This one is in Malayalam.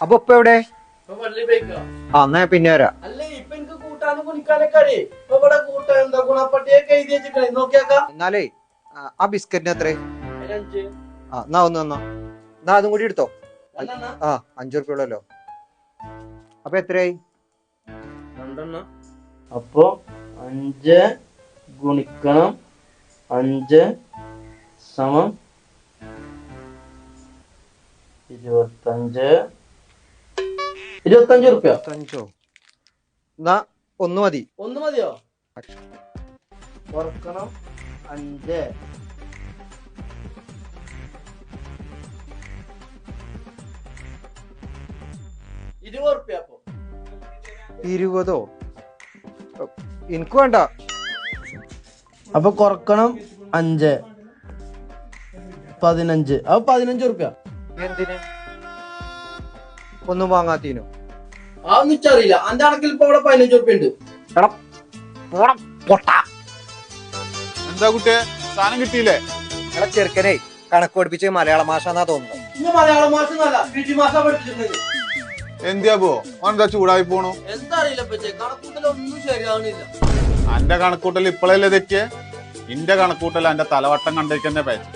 അപ്പൊ ഇപ്പൊ എവിടെ? ആ എന്നാ പിന്നെ വരാം. എന്നാലേ ആ ബിസ്ക്കറ്റിന് എത്ര? ആ എന്നാ ഒന്ന് തന്നോ. എന്നാ അതും കൂടി എടുത്തോ. ആ 5 റുപ്യ ഉള്ളല്ലോ. അപ്പൊ എത്രയായി? 2. അപ്പൊ 5 ഗുണിക്കണം 5 സമം 25. 25 റുപ്യ. 25. എന്നാ ഒന്ന് മതി. ഒന്ന് മതിയോ? കുറക്കണം 5. 20 റുപ്യ. അപ്പൊ 20? എനിക്ക് വേണ്ട. അപ്പൊ കുറക്കണം 5 15. അപ്പൊ 15 റുപ്യ. എന്തിന്? ഒന്നും വാങ്ങാത്തീനോ? അതൊന്നും അറിയില്ല. അന്റെ കണക്കിൽ ഇപ്പൊ ഇവിടെ 15 റുപ്യ ഉണ്ട്. എന്താ കുട്ടിയെ സാധനം കിട്ടിയില്ലേ? നിങ്ങളെ ചെറുക്കനെ കണക്ക് പഠിപ്പിച്ച് മലയാള ഭാഷ എന്നാ തോന്നുന്നത്. ഇന്ന് മലയാള മാസം മാസം പഠിപ്പിച്ചിട്ടുണ്ട്. എന്തിയാ പോ എന്താ ചൂടായി പോണു? എന്താ അറിയില്ല കണക്കൂട്ടലൊന്നും ശരിയാവണില്ല. അന്റെ കണക്കൂട്ടൽ ഇപ്പോഴല്ലേ തെറ്റിയേ? ഇന്റെ കണക്കൂട്ടൽ എന്റെ തലവട്ടം കണ്ടേക്കന്നെ പറ്റി.